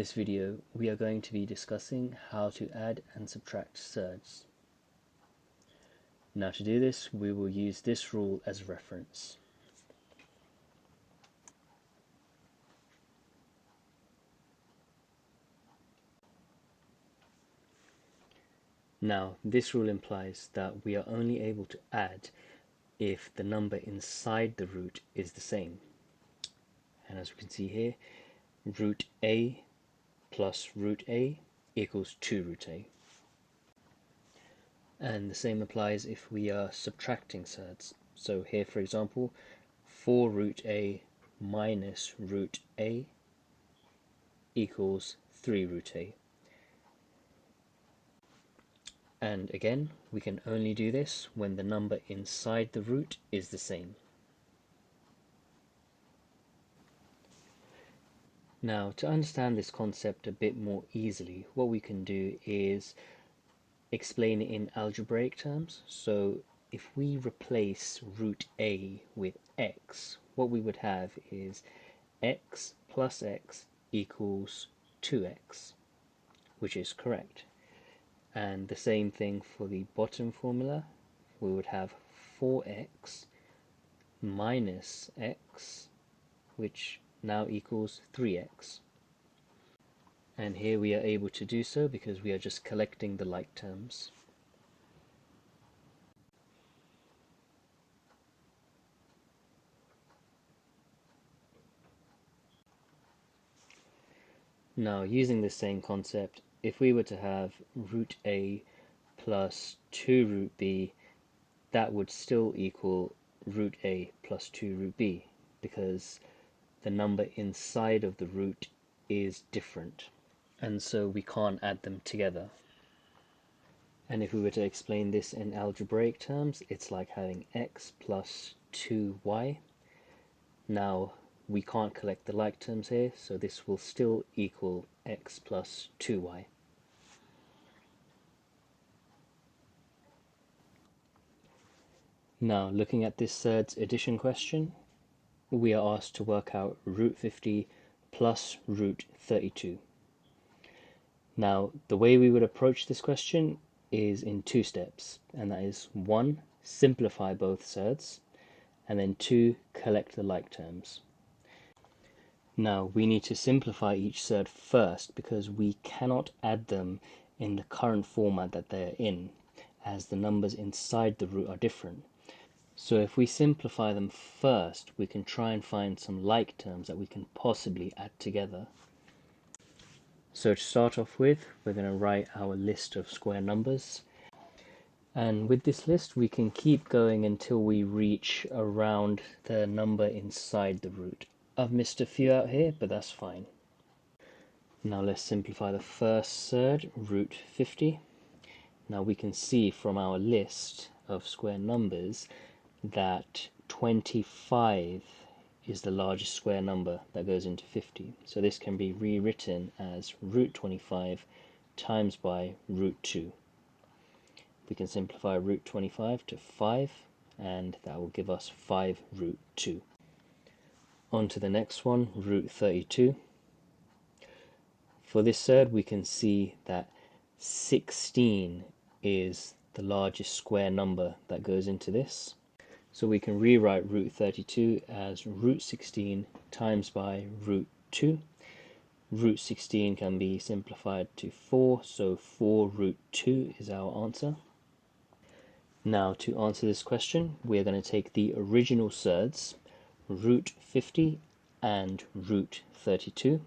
this video, we are going to be discussing how to add and subtract surds. Now to do this, we will use this rule as reference. Now, this rule implies that we are only able to add if the number inside the root is the same. And as we can see here, root a plus root a equals 2 root a. And the same applies if we are subtracting surds. So here, for example, 4 root a minus root a equals 3 root a. And again, we can only do this when the number inside the root is the same. Now, to understand this concept a bit more easily, what we can do is explain it in algebraic terms. So if we replace root a with x, what we would have is x plus x equals 2x, which is correct. And the same thing for the bottom formula, we would have 4x minus x, which now equals 3x. And here we are able to do so because we are just collecting the like terms. Now, using the same concept, if we were to have root a plus 2 root b, that would still equal root a plus 2 root b, because the number inside of the root is different, and so we can't add them together. And if we were to explain this in algebraic terms, it's like having x plus 2y. Now, we can't collect the like terms here, so this will still equal x plus 2y. Now, looking at this surds addition question, we are asked to work out root 50 plus root 32. Now, the way we would approach this question is in 2 steps, and that is 1, simplify both surds, and then 2, collect the like terms. Now, we need to simplify each surd first because we cannot add them in the current format that they are in, as the numbers inside the root are different. So if we simplify them first, we can try and find some like terms that we can possibly add together. So to start off with, we're going to write our list of square numbers. And with this list, we can keep going until we reach around the number inside the root. I've missed a few out here, but that's fine. Now let's simplify the first surd, root 50. Now we can see from our list of square numbers that 25 is the largest square number that goes into 50. So this can be rewritten as root 25 times by root 2. We can simplify root 25 to 5, and that will give us 5 root 2. On to the next one, root 32. For this surd, we can see that 16 is the largest square number that goes into this. So we can rewrite root 32 as root 16 times by root 2. Root 16 can be simplified to 4, so 4 root 2 is our answer. Now, to answer this question, we are going to take the original surds, root 50 and root 32,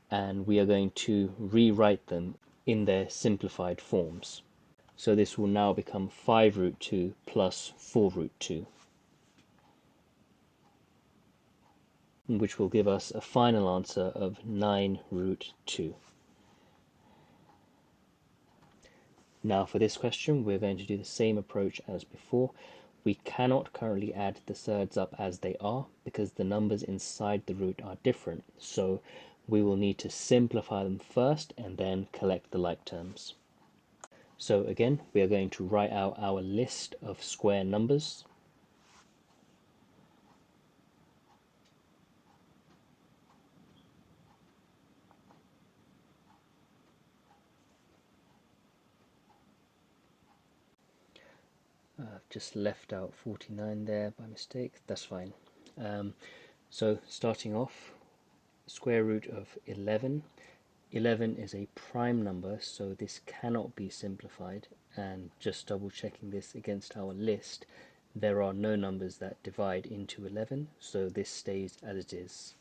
and we are going to rewrite them in their simplified forms. So this will now become 5 root 2 plus 4 root 2, which will give us a final answer of 9 root 2. Now for this question, we're going to do the same approach as before. We cannot currently add the surds up as they are because the numbers inside the root are different. So we will need to simplify them first and then collect the like terms. So again, we are going to write out our list of square numbers. I've just left out 49 there by mistake, that's fine. So starting off, square root of 11. 11 is a prime number, so this cannot be simplified, and just double checking this against our list, there are no numbers that divide into 11, so this stays as it is.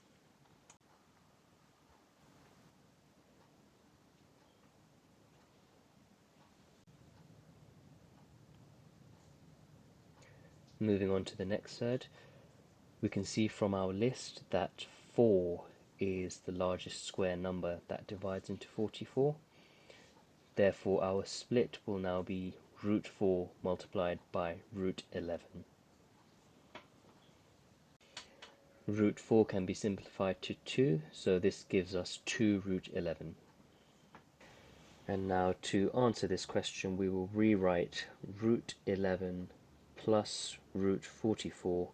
Moving on to the next surd, we can see from our list that 4 is the largest square number that divides into 44. Therefore our split will now be root 4 multiplied by root 11. Root 4 can be simplified to 2, so this gives us 2 root 11. And now to answer this question, we will rewrite root 11 plus root 44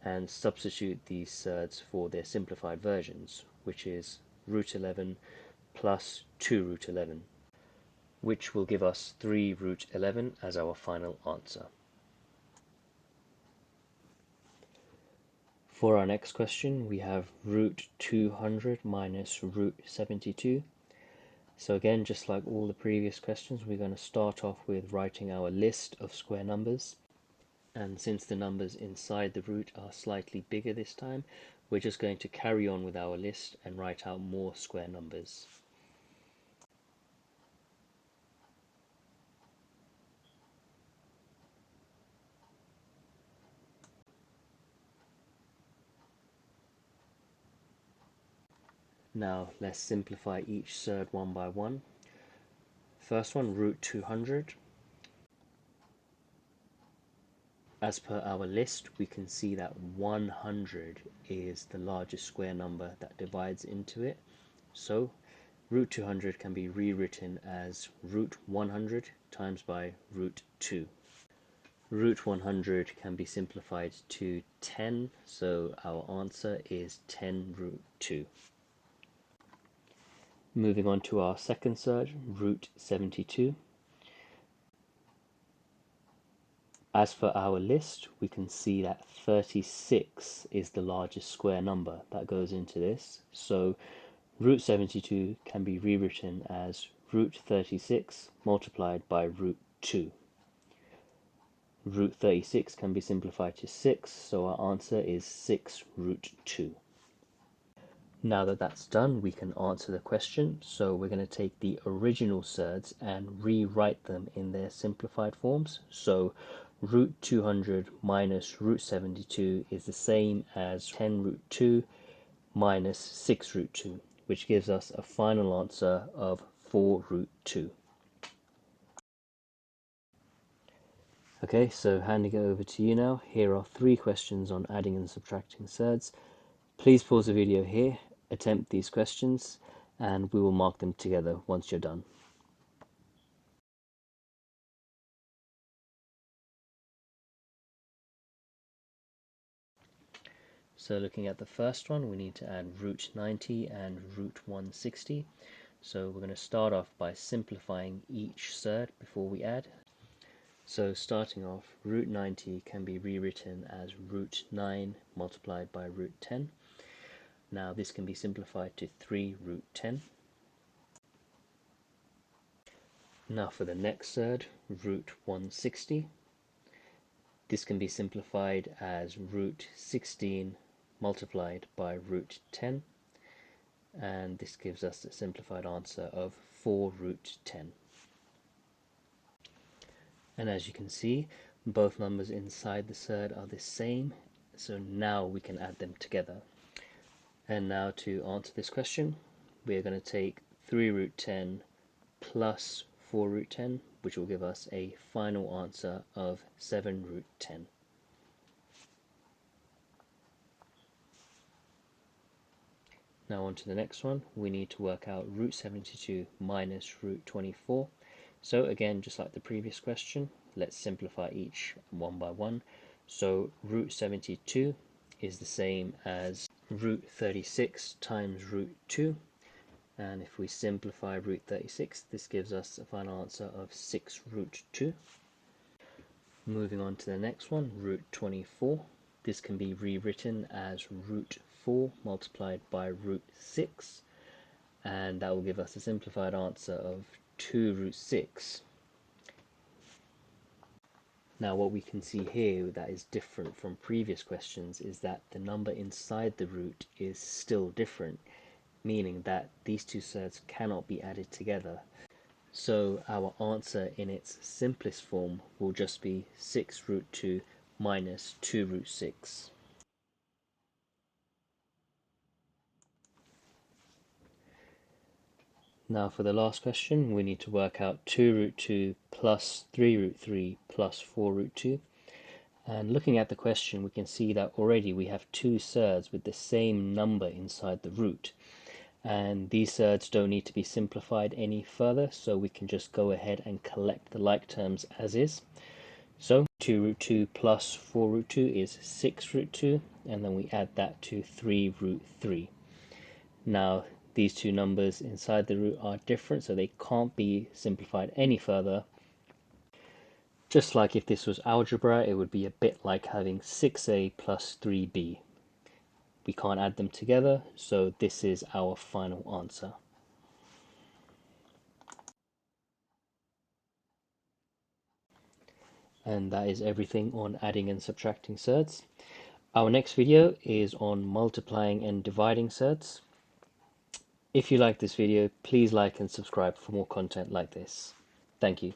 and substitute these surds for their simplified versions, which is root 11 plus 2 root 11, which will give us 3 root 11 as our final answer. For our next question, we have root 200 minus root 72. So again, just like all the previous questions, we're going to start off with writing our list of square numbers. And since the numbers inside the root are slightly bigger this time, we're just going to carry on with our list and write out more square numbers. Now let's simplify each surd one by one. First one, root 200. As per our list, we can see that 100 is the largest square number that divides into it. So root 200 can be rewritten as root 100 times by root 2. Root 100 can be simplified to 10, so our answer is 10 root 2. Moving on to our second surd, root 72. As for our list, we can see that 36 is the largest square number that goes into this, so root 72 can be rewritten as root 36 multiplied by root 2. Root 36 can be simplified to 6, so our answer is 6 root 2. Now that that's done, we can answer the question. So we're going to take the original surds and rewrite them in their simplified forms. So root 200 minus root 72 is the same as 10 root 2 minus 6 root 2, which gives us a final answer of 4 root 2. Okay, so handing it over to you now. Here are 3 questions on adding and subtracting surds. Please pause the video here, attempt these questions, and we will mark them together once you're done. So looking at the first one, we need to add root 90 and root 160. So we're going to start off by simplifying each surd before we add. So starting off, root 90 can be rewritten as root 9 multiplied by root 10. Now this can be simplified to 3 root 10. Now for the next surd, root 160. This can be simplified as root 16 multiplied by root 10, and this gives us a simplified answer of 4 root 10. And as you can see, both numbers inside the surd are the same, so now we can add them together. And now to answer this question, we are going to take 3 root 10 plus 4 root 10, which will give us a final answer of 7 root 10. Now on to the next one, we need to work out root 72 minus root 24. So again, just like the previous question, let's simplify each one by one. So root 72 is the same as root 36 times root 2. And if we simplify root 36, this gives us a final answer of 6 root 2. Moving on to the next one, root 24. This can be rewritten as root 4 multiplied by root 6, and that will give us a simplified answer of 2 root 6. Now what we can see here that is different from previous questions is that the number inside the root is still different, meaning that these two surds cannot be added together. So our answer in its simplest form will just be 6 root 2 minus 2 root 6. Now for the last question, we need to work out 2 root 2 plus 3 root 3 plus 4 root 2. And looking at the question, we can see that already we have two surds with the same number inside the root. And these surds don't need to be simplified any further, so we can just go ahead and collect the like terms as is. So 2 root 2 plus 4 root 2 is 6 root 2, and then we add that to 3 root 3. Now these two numbers inside the root are different, so they can't be simplified any further. Just like if this was algebra, it would be a bit like having 6a plus 3b. We can't add them together, so this is our final answer. And that is everything on adding and subtracting surds. Our next video is on multiplying and dividing surds. If you like this video, please like and subscribe for more content like this. Thank you.